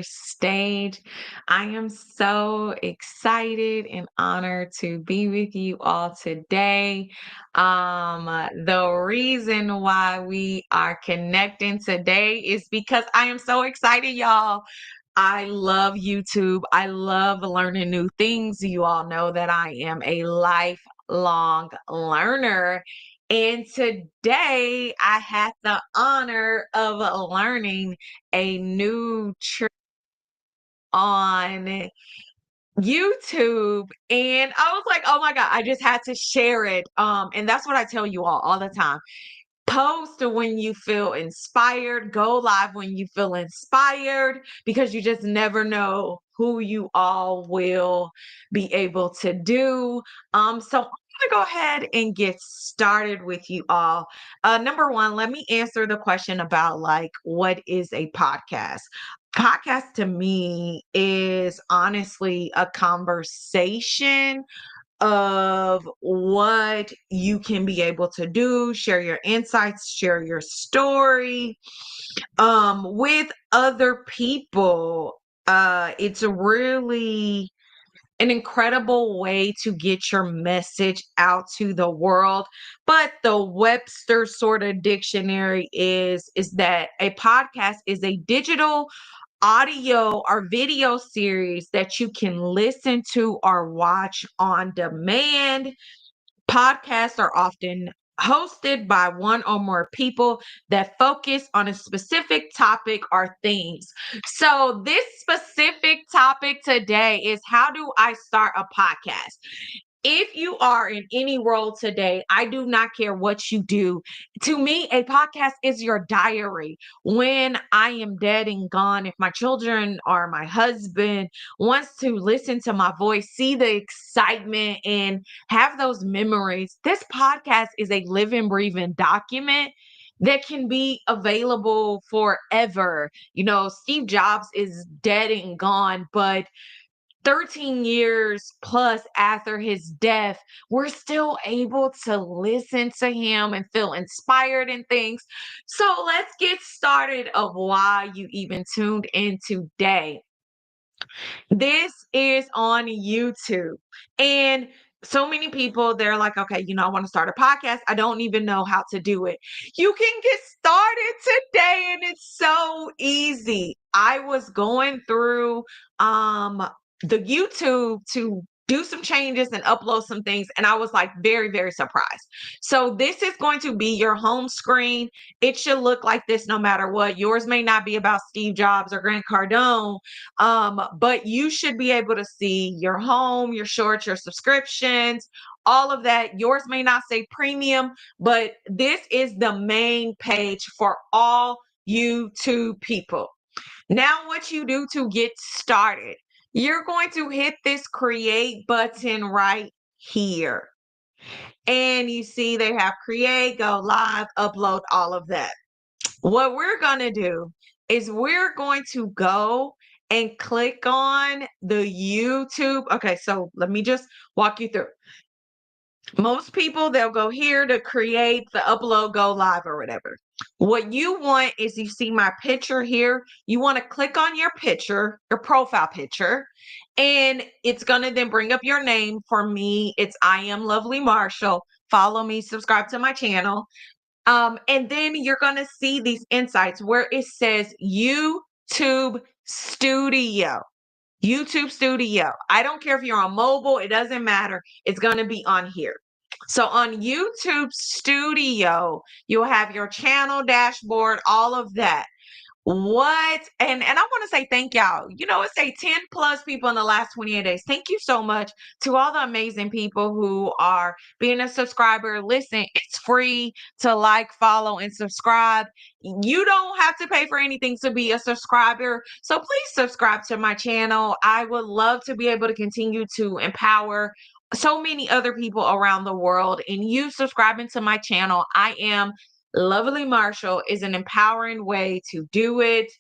stage. I am so excited and honored to be with you all today. The reason why we are connecting today is because I am so excited, y'all. I love YouTube. I love learning new things. You all know that I am a lifelong learner. And today I had the honor of learning a new trick on YouTube. And I was like, oh my God, I just had to share it. And that's what I tell you all the time. Post when you feel inspired, go live when you feel inspired, because you just never know who you all will be able to do. So I'm gonna go ahead and get started with you all. Number one, let me answer the question about like what is a podcast. Podcast to me is honestly a conversation of what you can be able to do, share your insights, share your story with other people. It's really an incredible way to get your message out to the world. But the Webster sort of dictionary is that a podcast is a digital audio or video series that you can listen to or watch on demand. Podcasts are often hosted by one or more people that focus on a specific topic or themes. So, this specific topic today is how do I start a podcast? If you are in any role today, I do not care what you do. To me, a podcast is your diary. When I am dead and gone, if my children or my husband wants to listen to my voice, see the excitement and have those memories, this podcast is a living, breathing document that can be available forever. You know, Steve Jobs is dead and gone, but 13 years plus after his death, we're still able to listen to him and feel inspired in things. So let's get started of why you even tuned in today. This is on YouTube. And so many people, they're like, okay, I want to start a podcast. I don't even know how to do it. You can get started today and it's so easy. I was going through the YouTube to do some changes and upload some things. And I was like very, very surprised. So this is going to be your home screen. It should look like this no matter what. Yours may not be about Steve Jobs or Grant Cardone, but you should be able to see your home, your shorts, your subscriptions, all of that. Yours may not say premium, but this is the main page for all YouTube people. Now, what you do to get started, you're going to hit this create button right here. And you see they have create, go live, upload, all of that. What we're going to do is we're going to go and click on the YouTube. Okay, so let me just walk you through. Most people, they'll go here to create the upload, go live or whatever. What you want is you see my picture here. You want to click on your picture, your profile picture, and it's going to then bring up your name. For me, it's I am Lovely Marshall. Follow me, subscribe to my channel. And then you're going to see these insights where it says YouTube Studio. YouTube Studio. I don't care if you're on mobile, it doesn't matter. It's going to be on here. So on YouTube Studio, you'll have your channel dashboard, all of that. What? And I want to say thank y'all. It say 10 plus people in the last 28 days. Thank you so much to all the amazing people who are being a subscriber. Listen, it's free to like, follow, and subscribe. You don't have to pay for anything to be a subscriber. So please subscribe to my channel. I would love to be able to continue to empower so many other people around the world. And you subscribing to my channel, I am Lovely Marshall, is an empowering way to do it.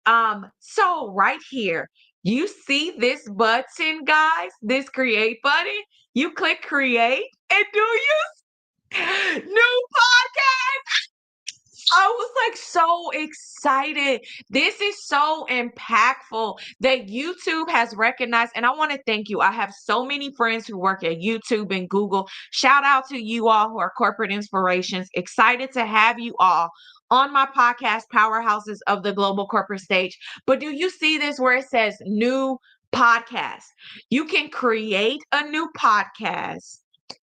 So right here, you see this button, guys, this create button. You click create, and do you new podcast? I was like so excited. This is so impactful that YouTube has recognized. And I want to thank you. I have so many friends who work at YouTube and Google. Shout out to you all who are corporate inspirations. Excited to have you all on my podcast, Powerhouses of the Global Corporate Stage. But do you see this where it says new podcast? You can create a new podcast.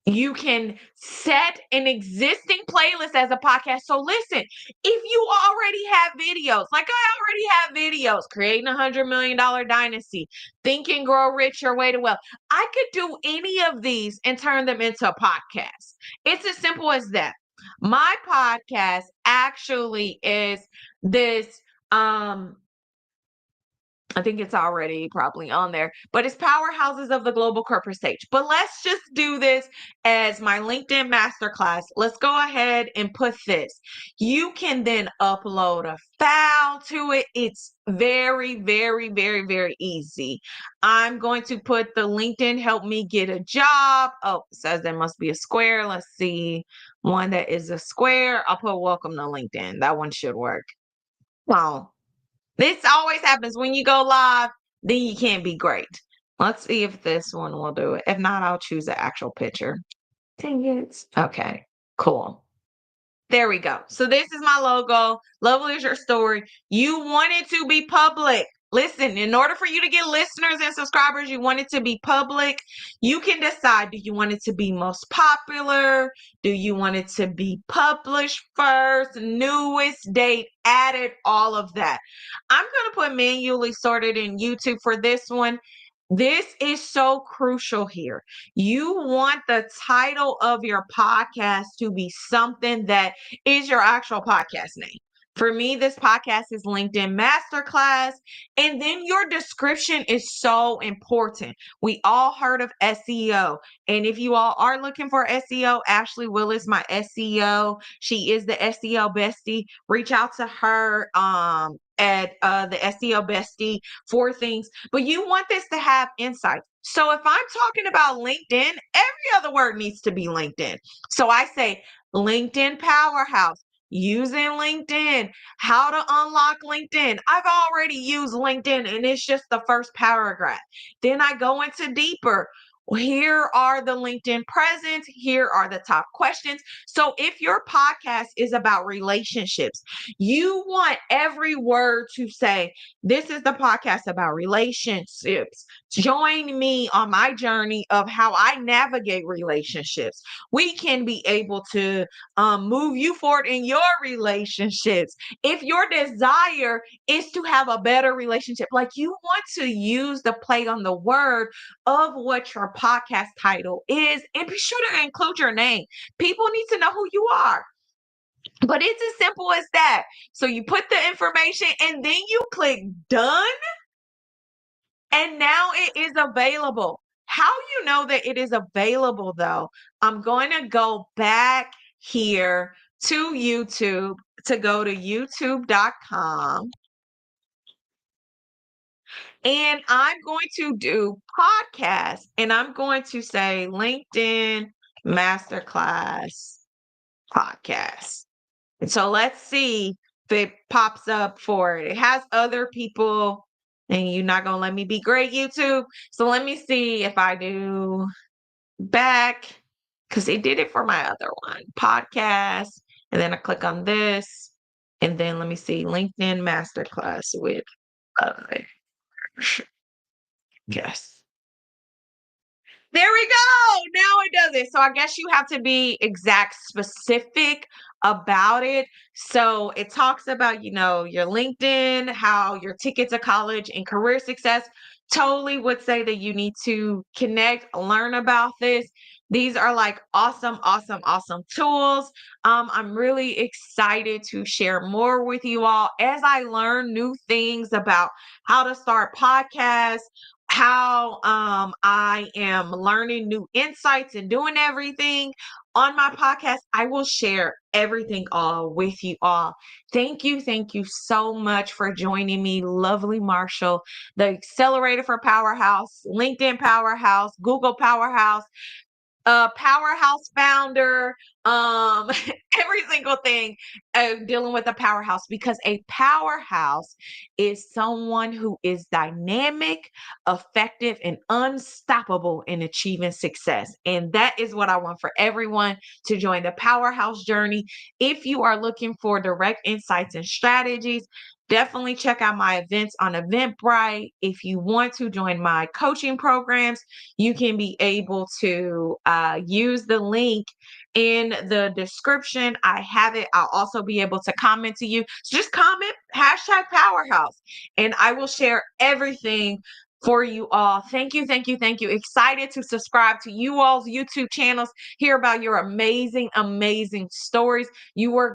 You can set an existing playlist as a podcast. So listen, if you already have videos, like I already have videos, creating $100 million dynasty, think and grow rich your way to wealth. I could do any of these and turn them into a podcast. It's as simple as that. My podcast actually is this I think it's already probably on there, but it's Powerhouses of the Global Corporate Stage. But let's just do this as my LinkedIn masterclass. Let's go ahead and put this. You can then upload a file to it. It's very, very, very, very easy. I'm going to put the LinkedIn help me get a job. Oh, it says there must be a square. Let's see. One that is a square. I'll put welcome to LinkedIn. That one should work. Wow. This always happens when you go live, then you can't be great. Let's see if this one will do it. If not, I'll choose the actual picture. Dang it. Okay, cool. There we go. So this is my logo. Lovely is your story. You want it to be public. Listen, in order for you to get listeners and subscribers, you want it to be public. You can decide, do you want it to be most popular? Do you want it to be published first, newest date, added, all of that. I'm going to put manually sorted in YouTube for this one. This is so crucial here. You want the title of your podcast to be something that is your actual podcast name. For me, this podcast is LinkedIn Masterclass. And then your description is so important. We all heard of SEO. And if you all are looking for SEO, Ashley Willis, my SEO, she is the SEO bestie. Reach out to her at the SEO bestie for things. But you want this to have insight. So if I'm talking about LinkedIn, every other word needs to be LinkedIn. So I say LinkedIn Powerhouse, using LinkedIn, how to unlock LinkedIn. I've already used LinkedIn and it's just the first paragraph. Then I go into deeper. Here are the LinkedIn presents. Here are the top questions. So if your podcast is about relationships, you want every word to say, this is the podcast about relationships. Join me on my journey of how I navigate relationships. We can be able to move you forward in your relationships. If your desire is to have a better relationship, like you want to use the play on the word of what your podcast title is, and be sure to include your name. People need to know who you are. But it's as simple as that. So you put the information and then you click done, and now it is available. How you know that it is available though? I'm going to go back here to YouTube to go to youtube.com. And I'm going to do podcast, and I'm going to say LinkedIn Masterclass podcast. And so let's see if it pops up for it. It has other people, and you're not going to let me be great, YouTube. So let me see if I do back, because it did it for my other one, podcast. And then I click on this. And then let me see, LinkedIn Masterclass with yes. There we go. Now it does it. So I guess you have to be exact specific about it. So it talks about, your LinkedIn, how your ticket to college and career success. Totally would say that you need to connect, learn about this. These are like awesome, awesome, awesome tools. I'm really excited to share more with you all as I learn new things about how to start podcasts, how I am learning new insights and doing everything on my podcast. I will share everything all with you all. Thank you so much for joining me, lovely Marshall, the accelerator for Powerhouse, LinkedIn Powerhouse, Google Powerhouse, a powerhouse founder, every single thing dealing with a powerhouse, because a powerhouse is someone who is dynamic, effective, and unstoppable in achieving success. And that is what I want for everyone to join the powerhouse journey. If you are looking for direct insights and strategies, definitely check out my events on Eventbrite. If you want to join my coaching programs, you can be able to use the link in the description. I have it. I'll also be able to comment to you. So just comment hashtag powerhouse and I will share everything for you all. Thank you, thank you, thank you. Excited to subscribe to you all's YouTube channels, hear about your amazing, amazing stories. You were